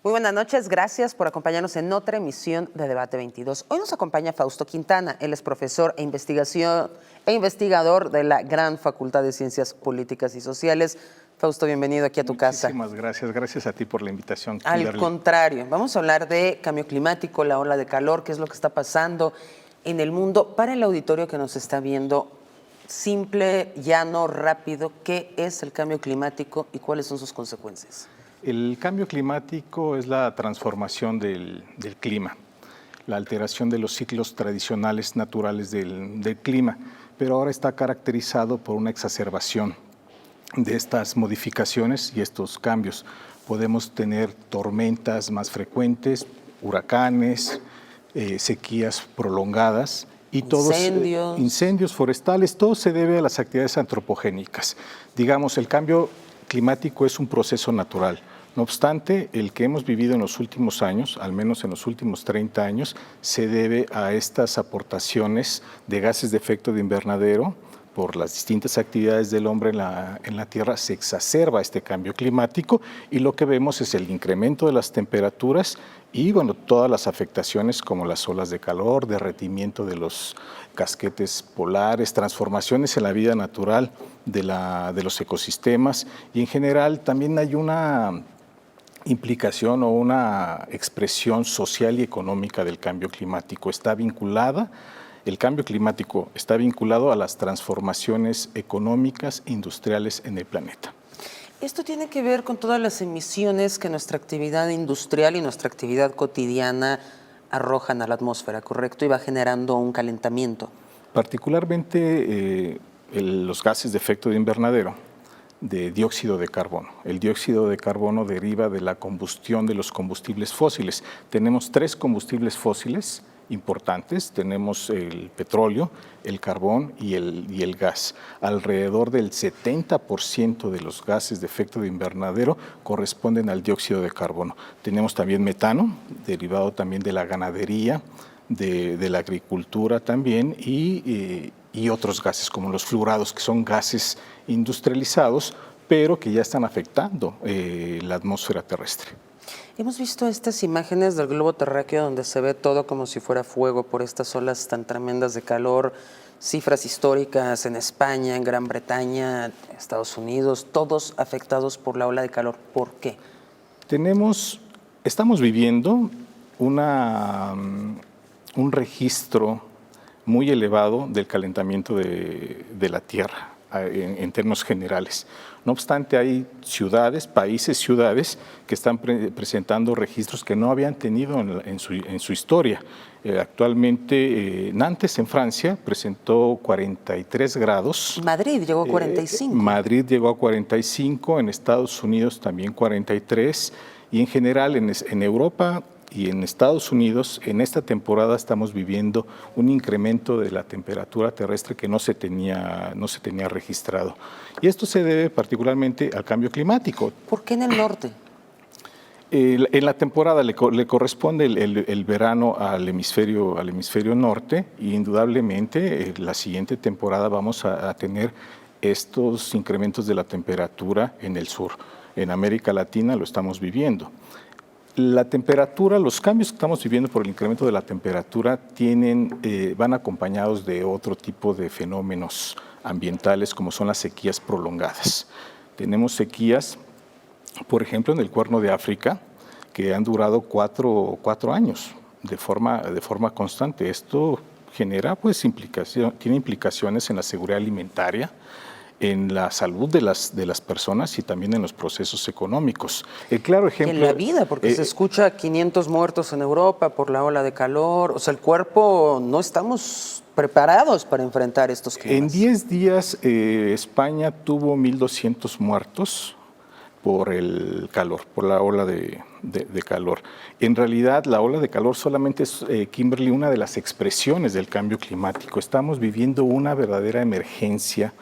Muy buenas noches, gracias por acompañarnos en otra emisión de Debate 22. Hoy nos acompaña Fausto Quintana, él es profesor e investigador de la Gran Facultad de Ciencias Políticas y Sociales. Fausto, bienvenido aquí a tu casa. Muchísimas gracias a ti por la invitación, Al Kimberly. contrario, vamos a hablar de cambio climático, la ola de calor, qué es lo que está pasando en el mundo. Para el auditorio que nos está viendo, simple, llano, rápido, ¿qué es el cambio climático y cuáles son sus consecuencias? El cambio climático es la transformación del clima, la alteración de los ciclos tradicionales naturales del clima, pero ahora está caracterizado por una exacerbación de estas modificaciones y estos cambios. Podemos tener tormentas más frecuentes, huracanes, sequías prolongadas y incendios forestales. Todo se debe a las actividades antropogénicas. Digamos, el cambio climático es un proceso natural. No obstante, el que hemos vivido en los últimos años, al menos en los últimos 30 años, se debe a estas aportaciones de gases de efecto de invernadero. Por las distintas actividades del hombre en la Tierra se exacerba este cambio climático y lo que vemos es el incremento de las temperaturas y todas las afectaciones como las olas de calor, derretimiento de los casquetes polares, transformaciones en la vida natural de los ecosistemas y en general también hay una implicación o una expresión social y económica del cambio climático. El cambio climático está vinculado a las transformaciones económicas e industriales en el planeta. Esto tiene que ver con todas las emisiones que nuestra actividad industrial y nuestra actividad cotidiana arrojan a la atmósfera, ¿correcto? Y va generando un calentamiento. Particularmente los gases de efecto de invernadero, de dióxido de carbono. El dióxido de carbono deriva de la combustión de los combustibles fósiles. Tenemos 3 combustibles fósiles importantes, tenemos el petróleo, el carbón y el gas. Alrededor del 70% de los gases de efecto de invernadero corresponden al dióxido de carbono. Tenemos también metano, derivado también de la ganadería, de la agricultura también y otros gases como los fluorados, que son gases industrializados, pero que ya están afectando la atmósfera terrestre. Hemos visto estas imágenes del globo terráqueo donde se ve todo como si fuera fuego por estas olas tan tremendas de calor, cifras históricas en España, en Gran Bretaña, Estados Unidos, todos afectados por la ola de calor. ¿Por qué? Estamos viviendo un registro muy elevado del calentamiento de la Tierra en términos generales. No obstante, hay ciudades que están presentando registros que no habían tenido en su historia. Actualmente, Nantes, en Francia, presentó 43 grados. Madrid llegó a 45. Madrid llegó a 45, en Estados Unidos también 43, y en general en Europa y en Estados Unidos, en esta temporada estamos viviendo un incremento de la temperatura terrestre que no se tenía registrado. Y esto se debe particularmente al cambio climático. ¿Por qué en el norte? En la temporada le corresponde el verano al hemisferio norte y indudablemente la siguiente temporada vamos a tener estos incrementos de la temperatura en el sur. En América Latina lo estamos viviendo. La temperatura, los cambios que estamos viviendo por el incremento de la temperatura van acompañados de otro tipo de fenómenos ambientales como son las sequías prolongadas. Tenemos sequías, por ejemplo, en el Cuerno de África, que han durado cuatro años de forma constante. Esto genera, tiene implicaciones en la seguridad alimentaria, en la salud de las personas y también en los procesos económicos. El claro ejemplo... En la vida, porque se escucha 500 muertos en Europa por la ola de calor. O sea, el cuerpo no estamos preparados para enfrentar estos climas. En 10 días España tuvo 1.200 muertos por el calor, por la ola de calor. En realidad, la ola de calor solamente es, Kimberly, una de las expresiones del cambio climático. Estamos viviendo una verdadera emergencia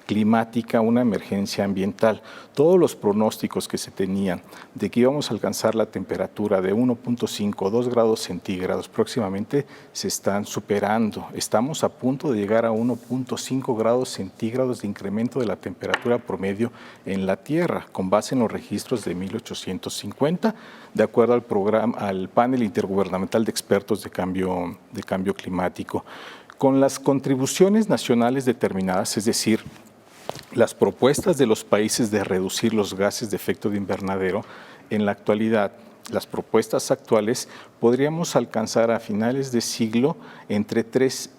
climática, una emergencia ambiental. Todos los pronósticos que se tenían de que íbamos a alcanzar la temperatura de 1.5 o 2 grados centígrados próximamente se están superando. Estamos a punto de llegar a 1.5 grados centígrados de incremento de la temperatura promedio en la Tierra, con base en los registros de 1850, de acuerdo al panel intergubernamental de expertos de cambio climático. Con las contribuciones nacionales determinadas, es decir, las propuestas de los países de reducir los gases de efecto de invernadero, en la actualidad, las propuestas actuales, podríamos alcanzar a finales de siglo entre 3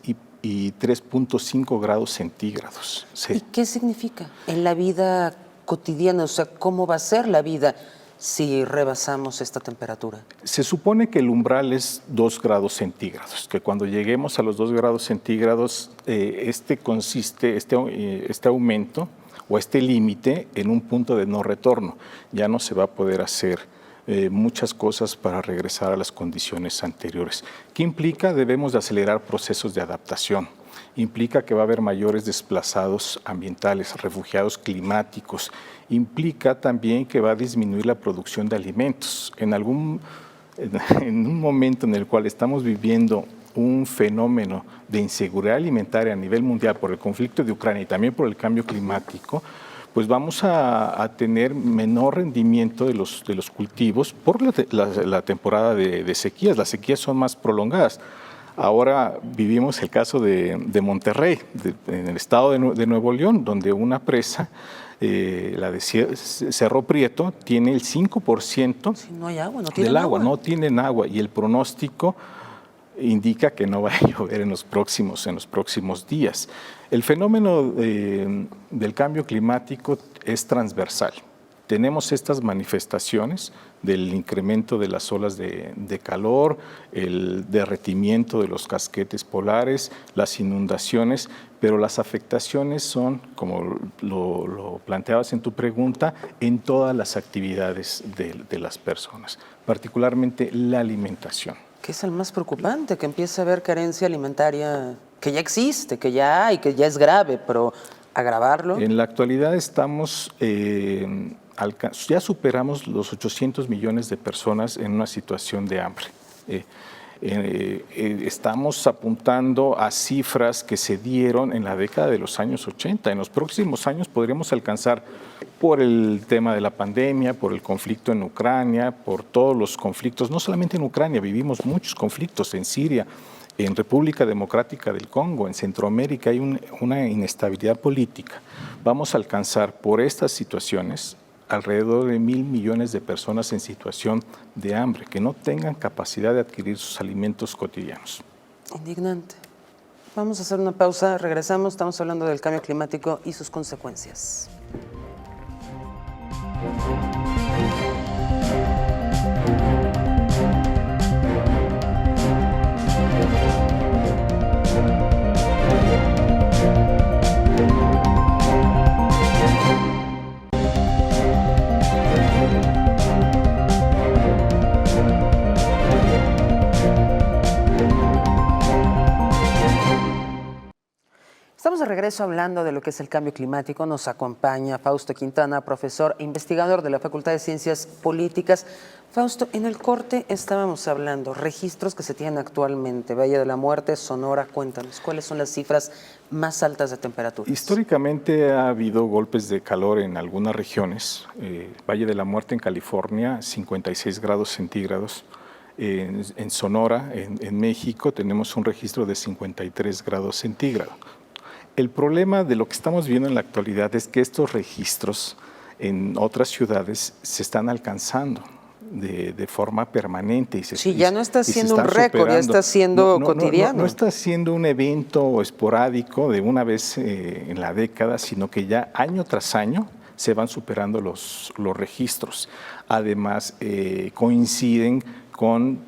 y 3.5 grados centígrados. Sí. ¿Y qué significa en la vida cotidiana? O sea, ¿cómo va a ser la vida si rebasamos esta temperatura? Se supone que el umbral es 2 grados centígrados, que cuando lleguemos a los 2 grados centígrados, consiste este aumento o este límite en un punto de no retorno. Ya no se va a poder hacer muchas cosas para regresar a las condiciones anteriores. ¿Qué implica? Debemos de acelerar procesos de adaptación. Implica que va a haber mayores desplazados ambientales, refugiados climáticos. Implica también que va a disminuir la producción de alimentos. En un momento en el cual estamos viviendo un fenómeno de inseguridad alimentaria a nivel mundial por el conflicto de Ucrania y también por el cambio climático, pues vamos a tener menor rendimiento de los cultivos por la temporada de sequías. Las sequías son más prolongadas. Ahora vivimos el caso de Monterrey, en el estado de Nuevo León, donde una presa, la de Cerro Prieto, tiene el 5% sí, no hay agua, del agua, no tienen agua, y el pronóstico indica que no va a llover en los próximos días. El fenómeno del cambio climático es transversal. Tenemos estas manifestaciones del incremento de las olas de calor, el derretimiento de los casquetes polares, las inundaciones, pero las afectaciones son, como lo planteabas en tu pregunta, en todas las actividades de las personas, particularmente la alimentación. ¿Qué es el más preocupante? Que empiece a haber carencia alimentaria que ya existe, que ya hay, que ya es grave, pero agravarlo. En la actualidad estamos... ya superamos los 800 millones de personas en una situación de hambre. Estamos apuntando a cifras que se dieron en la década de los años 80. En los próximos años podríamos alcanzar, por el tema de la pandemia, por el conflicto en Ucrania, por todos los conflictos, no solamente en Ucrania, vivimos muchos conflictos en Siria, en República Democrática del Congo, en Centroamérica hay una inestabilidad política. Vamos a alcanzar por estas situaciones alrededor de 1.000 millones de personas en situación de hambre, que no tengan capacidad de adquirir sus alimentos cotidianos. Indignante. Vamos a hacer una pausa, regresamos, estamos hablando del cambio climático y sus consecuencias. Estamos de regreso hablando de lo que es el cambio climático. Nos acompaña Fausto Quintana, profesor e investigador de la Facultad de Ciencias Políticas. Fausto, en el corte estábamos hablando registros que se tienen actualmente. Valle de la Muerte, Sonora, cuéntanos, ¿cuáles son las cifras más altas de temperatura? Históricamente ha habido golpes de calor en algunas regiones. Valle de la Muerte en California, 56 grados centígrados. En Sonora, en México, tenemos un registro de 53 grados centígrados. El problema de lo que estamos viendo en la actualidad es que estos registros en otras ciudades se están alcanzando de forma permanente. Sí, ya no está siendo un récord, ya está siendo cotidiano. No está siendo un evento esporádico de una vez en la década, sino que ya año tras año se van superando los registros. Además, coinciden con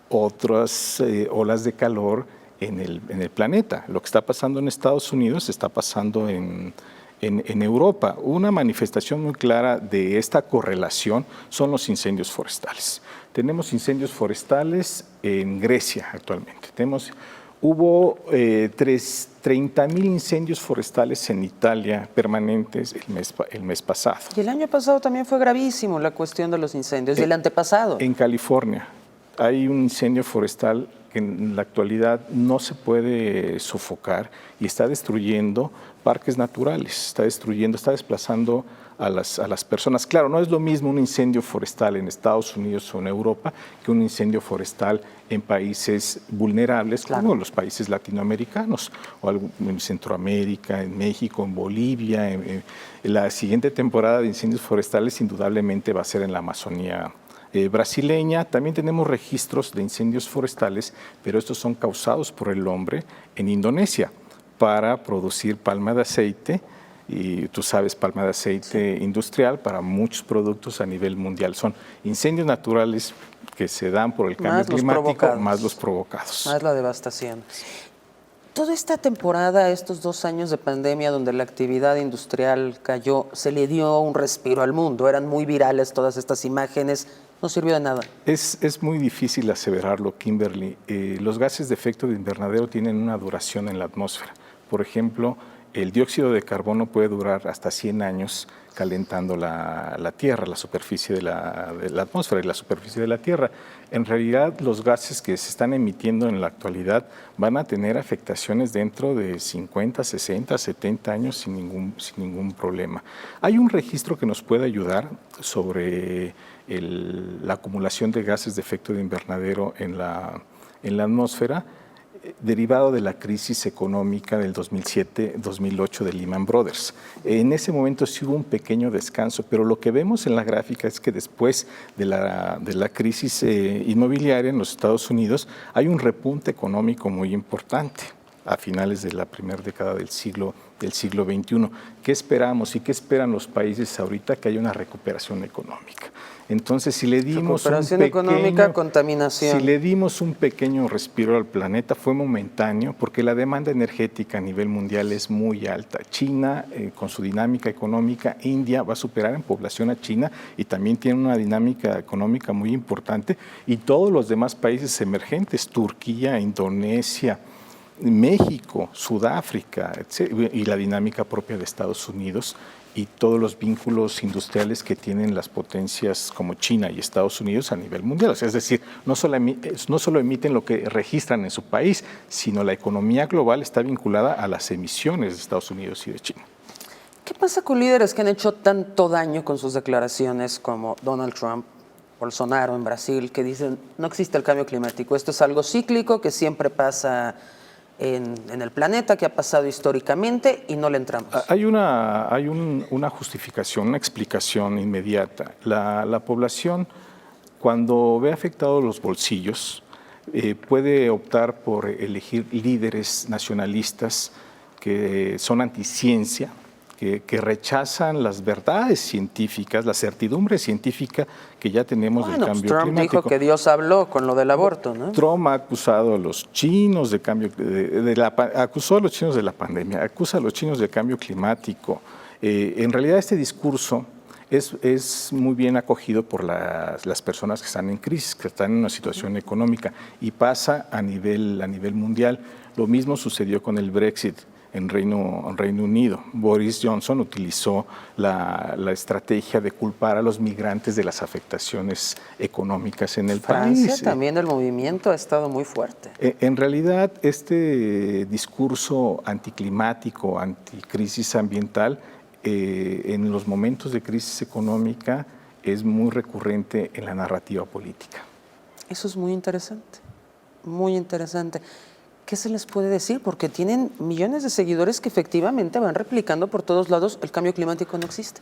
otras olas de calor en el planeta. Lo que está pasando en Estados Unidos está pasando en Europa. Una manifestación muy clara de esta correlación son los incendios forestales. Tenemos incendios forestales en Grecia actualmente. Tenemos Hubo 30.000 incendios forestales en Italia permanentes el mes pasado. Y el año pasado también fue gravísimo la cuestión de los incendios, y el antepasado. En California hay un incendio forestal que en la actualidad no se puede sofocar y está destruyendo parques naturales, está desplazando a las personas. Claro, no es lo mismo un incendio forestal en Estados Unidos o en Europa que un incendio forestal en países vulnerables, claro, como los países latinoamericanos, o en Centroamérica, en México, en Bolivia. La siguiente temporada de incendios forestales indudablemente va a ser en la Amazonía brasileña. También tenemos registros de incendios forestales, pero estos son causados por el hombre en Indonesia para producir palma de aceite. Y tú sabes, palma de aceite industrial para muchos productos a nivel mundial. Son incendios naturales que se dan por el cambio climático, más los provocados. Más la devastación. Toda esta temporada, estos 2 años de pandemia donde la actividad industrial cayó, se le dio un respiro al mundo. Eran muy virales todas estas imágenes. No sirvió de nada. Es muy difícil aseverarlo, Kimberly. Los gases de efecto de invernadero tienen una duración en la atmósfera. Por ejemplo, el dióxido de carbono puede durar hasta 100 años calentando la Tierra, la superficie de la atmósfera y la superficie de la Tierra. En realidad, los gases que se están emitiendo en la actualidad van a tener afectaciones dentro de 50, 60, 70 años sin ningún problema. Hay un registro que nos puede ayudar sobre la acumulación de gases de efecto de invernadero en la atmósfera, derivado de la crisis económica del 2007-2008 de Lehman Brothers. En ese momento sí hubo un pequeño descanso, pero lo que vemos en la gráfica es que después de la crisis inmobiliaria en los Estados Unidos hay un repunte económico muy importante a finales de la primera década del siglo XXI. ¿Qué esperamos y qué esperan los países ahorita? Que haya una recuperación económica. Entonces, si le dimos contaminación. Si le dimos un pequeño respiro al planeta, fue momentáneo, porque la demanda energética a nivel mundial es muy alta. China, con su dinámica económica, India va a superar en población a China y también tiene una dinámica económica muy importante, y todos los demás países emergentes, Turquía, Indonesia, México, Sudáfrica, y la dinámica propia de Estados Unidos y todos los vínculos industriales que tienen las potencias como China y Estados Unidos a nivel mundial. O sea, es decir, no solo emiten lo que registran en su país, sino la economía global está vinculada a las emisiones de Estados Unidos y de China. ¿Qué pasa con líderes que han hecho tanto daño con sus declaraciones como Donald Trump, Bolsonaro en Brasil, que dicen no existe el cambio climático, esto es algo cíclico que siempre pasa en el planeta, que ha pasado históricamente y no le entramos? Hay una justificación, una explicación inmediata. La población, cuando ve afectados los bolsillos, puede optar por elegir líderes nacionalistas que son anticiencia, que rechazan las verdades científicas, la certidumbre científica que ya tenemos del cambio Trump climático. dijo que Dios habló con lo del aborto, ¿no? Trump ha acusado a los chinos acusó a los chinos de la pandemia, acusa a los chinos del cambio climático. En realidad este discurso es muy bien acogido por las personas que están en crisis, que están en una situación económica, y pasa a nivel mundial. Lo mismo sucedió con el Brexit en Reino Unido. Boris Johnson utilizó la estrategia de culpar a los migrantes de las afectaciones económicas en el país. Francia también, el movimiento ha estado muy fuerte. En realidad, este discurso anticlimático, anticrisis ambiental, en los momentos de crisis económica es muy recurrente en la narrativa política. Eso es muy interesante, muy interesante. ¿Qué se les puede decir? Porque tienen millones de seguidores que efectivamente van replicando por todos lados, el cambio climático no existe.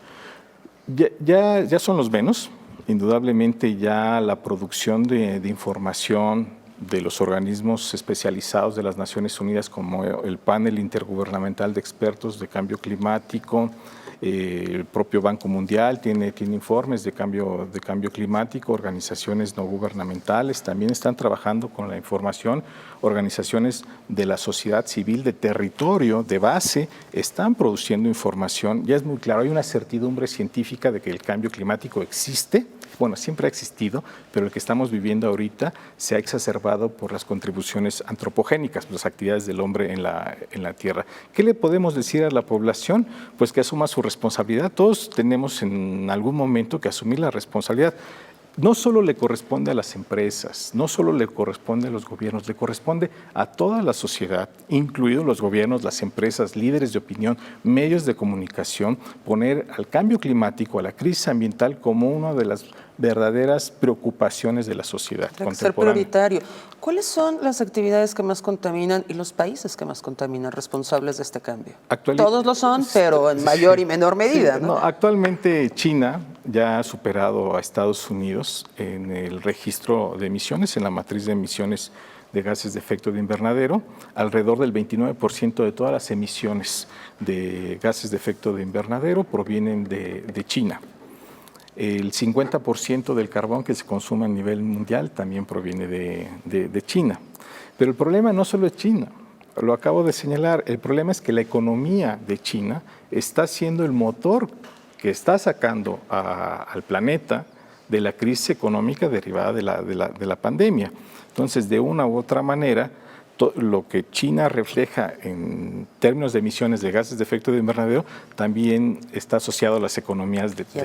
Ya son los menos. Indudablemente ya la producción de información de los organismos especializados de las Naciones Unidas, como el Panel Intergubernamental de Expertos de Cambio Climático, el propio Banco Mundial tiene informes de cambio climático, organizaciones no gubernamentales también están trabajando con la información, organizaciones de la sociedad civil de territorio, de base, están produciendo información. Ya es muy claro, hay una certidumbre científica de que el cambio climático existe, bueno, siempre ha existido, pero el que estamos viviendo ahorita se ha exacerbado por las contribuciones antropogénicas, las actividades del hombre en la tierra. ¿Qué le podemos decir a la población? Pues que asuma su responsabilidad. Todos tenemos en algún momento que asumir la responsabilidad. No solo le corresponde a las empresas, no solo le corresponde a los gobiernos, le corresponde a toda la sociedad, incluidos los gobiernos, las empresas, líderes de opinión, medios de comunicación, poner al cambio climático, a la crisis ambiental como una de las verdaderas preocupaciones de la sociedad contemporánea. Ser prioritario. ¿Cuáles son las actividades que más contaminan y los países que más contaminan responsables de este cambio? Todos lo son, pero en mayor y menor medida. ¿No? Actualmente China ya ha superado a Estados Unidos en el registro de emisiones, en la matriz de emisiones de gases de efecto de invernadero. Alrededor del 29% de todas las emisiones de gases de efecto de invernadero provienen de China. El 50% del carbón que se consume a nivel mundial también proviene de China. Pero el problema no solo es China, lo acabo de señalar, el problema es que la economía de China está siendo el motor que está sacando al planeta de la crisis económica derivada de la pandemia. Entonces, de una u otra manera, lo que China refleja en términos de emisiones de gases de efecto de invernadero también está asociado a las economías y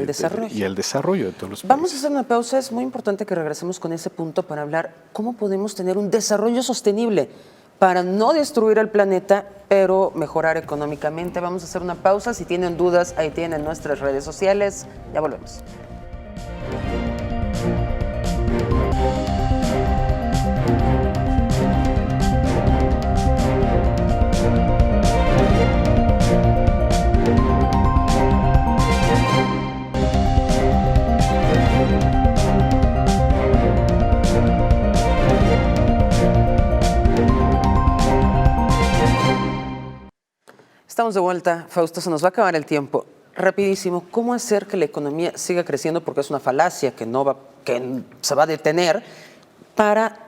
al desarrollo de todos los países. Vamos a hacer una pausa, es muy importante que regresemos con ese punto para hablar cómo podemos tener un desarrollo sostenible para no destruir el planeta, pero mejorar económicamente. Vamos a hacer una pausa, si tienen dudas, ahí tienen nuestras redes sociales, ya volvemos. Estamos de vuelta, Fausto, se nos va a acabar el tiempo. Rapidísimo, ¿cómo hacer que la economía siga creciendo? Porque es una falacia que se va a detener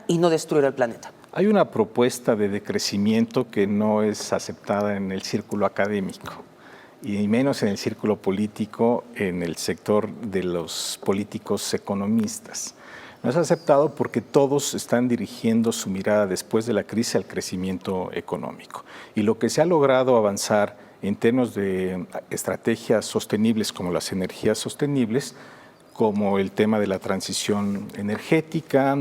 y no destruir el planeta. Hay una propuesta de decrecimiento que no es aceptada en el círculo académico y menos en el círculo político, en el sector de los políticos economistas. No es aceptado porque todos están dirigiendo su mirada después de la crisis al crecimiento económico. Y lo que se ha logrado avanzar en términos de estrategias sostenibles como las energías sostenibles, como el tema de la transición energética,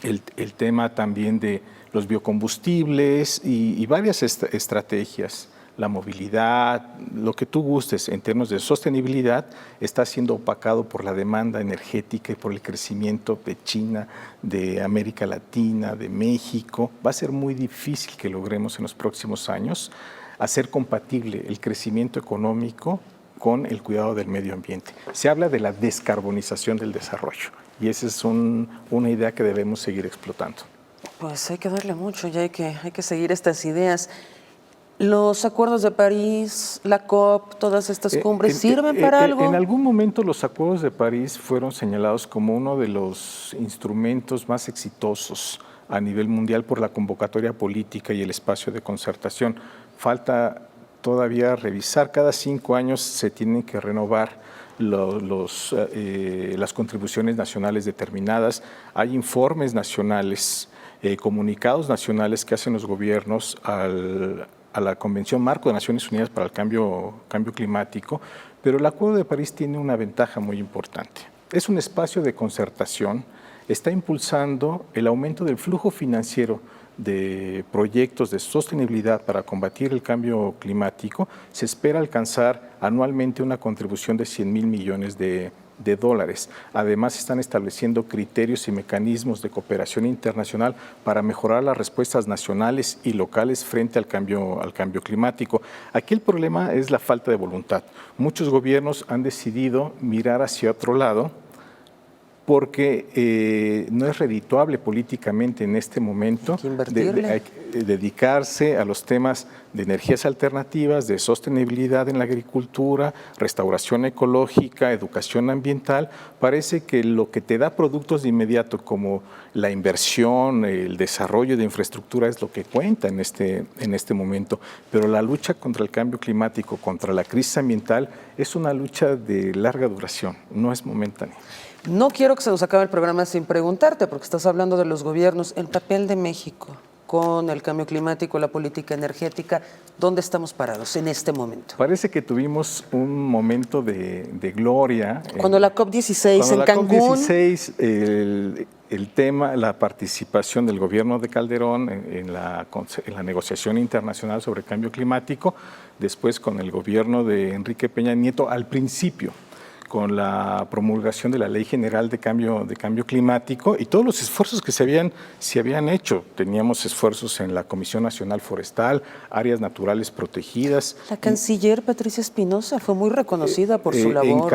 el tema también de los biocombustibles y varias estrategias. La movilidad, lo que tú gustes en términos de sostenibilidad, está siendo opacado por la demanda energética y por el crecimiento de China, de América Latina, de México. Va a ser muy difícil que logremos en los próximos años hacer compatible el crecimiento económico con el cuidado del medio ambiente. Se habla de la descarbonización del desarrollo y esa es una idea que debemos seguir explotando. Pues hay que darle mucho y hay que seguir estas ideas. ¿Los acuerdos de París, la COP, todas estas cumbres sirven para algo? En algún momento los acuerdos de París fueron señalados como uno de los instrumentos más exitosos a nivel mundial por la convocatoria política y el espacio de concertación. Falta todavía revisar, cada 5 años se tienen que renovar las contribuciones nacionales determinadas. Hay informes nacionales, comunicados nacionales que hacen los gobiernos a la Convención Marco de Naciones Unidas para el Cambio Climático, pero el Acuerdo de París tiene una ventaja muy importante. Es un espacio de concertación, está impulsando el aumento del flujo financiero de proyectos de sostenibilidad para combatir el cambio climático. Se espera alcanzar anualmente una contribución de 100,000 millones de dólares. Además, están estableciendo criterios y mecanismos de cooperación internacional para mejorar las respuestas nacionales y locales frente al cambio climático. Aquí el problema es la falta de voluntad. Muchos gobiernos han decidido mirar hacia otro lado porque no es redituable políticamente en este momento dedicarse a los temas de energías alternativas, de sostenibilidad en la agricultura, restauración ecológica, educación ambiental. Parece que lo que te da productos de inmediato como la inversión, el desarrollo de infraestructura es lo que cuenta en este momento, pero la lucha contra el cambio climático, contra la crisis ambiental, es una lucha de larga duración, no es momentánea. No quiero que se nos acabe el programa sin preguntarte, porque estás hablando de los gobiernos, el papel de México con el cambio climático, la política energética, ¿dónde estamos parados en este momento? Parece que tuvimos un momento de gloria. Cuando la COP16 en Cancún. COP16, el tema, la participación del gobierno de Calderón en la negociación internacional sobre el cambio climático, después con el gobierno de Enrique Peña Nieto, al principio, con la promulgación de la Ley General de Cambio Climático y todos los esfuerzos que se habían hecho. Teníamos esfuerzos en la Comisión Nacional Forestal, áreas naturales protegidas. La canciller Patricia Espinosa fue muy reconocida por su labor.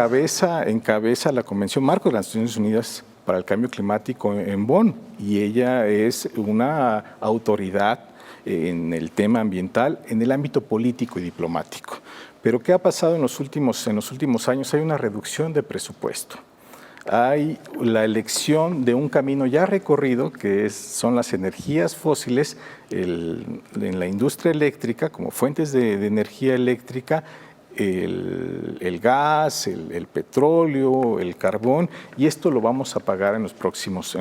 Encabeza la Convención Marco de las Naciones Unidas para el Cambio Climático en Bonn, y ella es una autoridad en el tema ambiental, en el ámbito político y diplomático. Pero ¿qué ha pasado en los últimos años? Hay una reducción de presupuesto. Hay la elección de un camino ya recorrido, que son las energías fósiles en la industria eléctrica, como fuentes de energía eléctrica, el gas, el petróleo, el carbón, y esto lo vamos a pagar en los próximos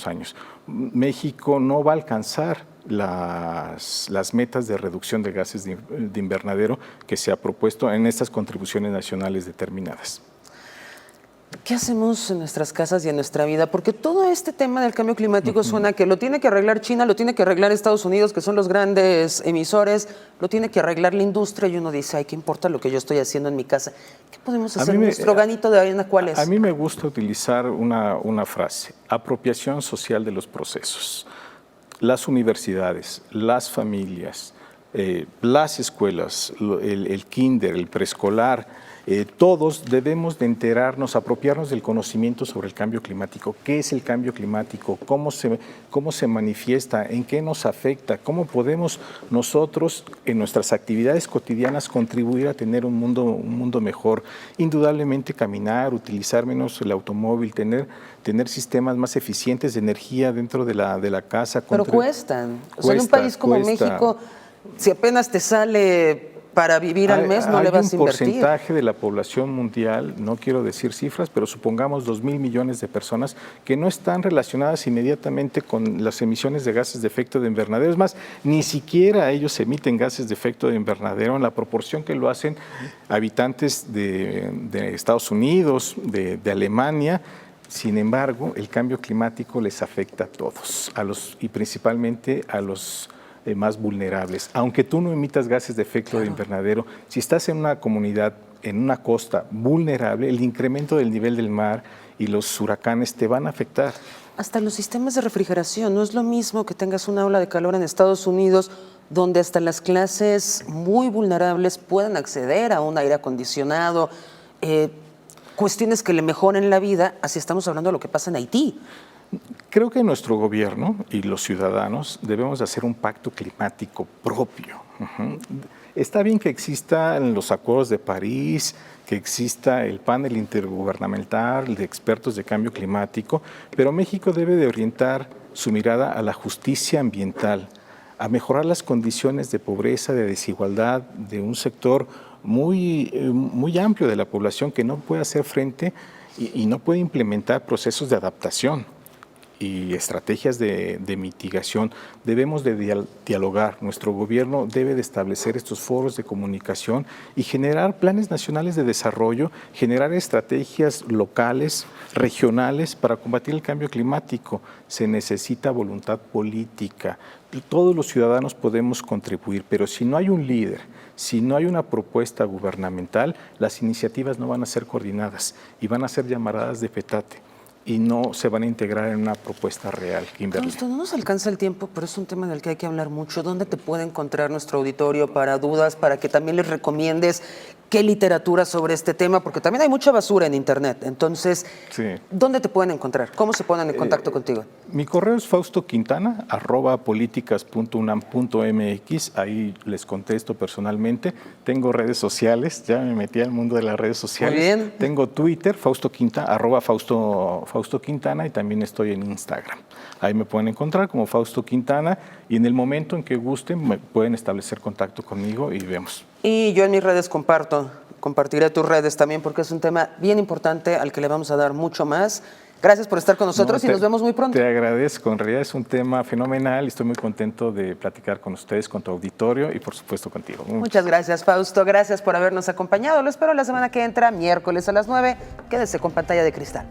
años. México no va a alcanzar las metas de reducción de gases de invernadero que se ha propuesto en estas contribuciones nacionales determinadas. ¿Qué hacemos en nuestras casas y en nuestra vida? Porque todo este tema del cambio climático suena que lo tiene que arreglar China, lo tiene que arreglar Estados Unidos, que son los grandes emisores, lo tiene que arreglar la industria, y uno dice, ay, ¿qué importa lo que yo estoy haciendo en mi casa? ¿Qué podemos hacer? ¿Nuestro granito de arena cuál es? A mí me gusta utilizar una frase: apropiación social de los procesos. Las universidades, las familias, las escuelas, el kinder, el preescolar, todos debemos de enterarnos, apropiarnos del conocimiento sobre el cambio climático. ¿Qué es el cambio climático? ¿Cómo se manifiesta? ¿En qué nos afecta? ¿Cómo podemos nosotros en nuestras actividades cotidianas contribuir a tener un mundo mejor? Indudablemente caminar, utilizar menos el automóvil, tener sistemas más eficientes de energía dentro de la casa. Pero cuestan. O sea, en un país como México, si apenas te sale para vivir al mes, no le vas a invertir. Hay un porcentaje de la población mundial, no quiero decir cifras, pero supongamos 2.000 millones de personas que no están relacionadas inmediatamente con las emisiones de gases de efecto de invernadero. Es más, ni siquiera ellos emiten gases de efecto de invernadero en la proporción que lo hacen habitantes de Estados Unidos, de Alemania. Sin embargo, el cambio climático les afecta a todos, y principalmente a los más vulnerables. Aunque tú no emitas gases de efecto de invernadero, si estás en una comunidad, en una costa vulnerable, el incremento del nivel del mar y los huracanes te van a afectar. Hasta los sistemas de refrigeración, no es lo mismo que tengas una ola de calor en Estados Unidos, donde hasta las clases muy vulnerables puedan acceder a un aire acondicionado, cuestiones que le mejoren la vida, así estamos hablando de lo que pasa en Haití. Creo que nuestro gobierno y los ciudadanos debemos hacer un pacto climático propio. Está bien que existan los acuerdos de París, que exista el panel intergubernamental de expertos de cambio climático, pero México debe de orientar su mirada a la justicia ambiental, a mejorar las condiciones de pobreza, de desigualdad de un sector muy amplio de la población que no puede hacer frente y no puede implementar procesos de adaptación y estrategias de mitigación. Debemos de dialogar. Nuestro gobierno debe de establecer estos foros de comunicación y generar planes nacionales de desarrollo, generar estrategias locales, regionales para combatir el cambio climático. Se necesita voluntad política. Todos los ciudadanos podemos contribuir, pero si no hay un líder, si no hay una propuesta gubernamental, las iniciativas no van a ser coordinadas y van a ser llamaradas de petate y no se van a integrar en una propuesta real. Fausto, no nos alcanza el tiempo, pero es un tema del que hay que hablar mucho. ¿Dónde te puede encontrar nuestro auditorio para dudas, para que también les recomiendes qué literatura sobre este tema? Porque también hay mucha basura en Internet. Entonces, sí. ¿Dónde te pueden encontrar? ¿Cómo se ponen en contacto contigo? Mi correo es faustoquintana@politicas.unam.mx. Ahí les contesto personalmente. Tengo redes sociales, ya me metí al mundo de las redes sociales. Muy bien. Tengo Twitter, Fausto Quintana, y también estoy en Instagram. Ahí me pueden encontrar como Fausto Quintana, y en el momento en que gusten me pueden establecer contacto conmigo y vemos. Y yo en mis redes comparto compartiré tus redes también porque es un tema bien importante al que le vamos a dar mucho más. Gracias por estar con nosotros y nos vemos muy pronto. Te agradezco, en realidad es un tema fenomenal y estoy muy contento de platicar con ustedes, con tu auditorio y por supuesto contigo. Muchas gracias, Fausto. Gracias por habernos acompañado. Lo espero la semana que entra, miércoles a las 9. Quédese con Pantalla de Cristal.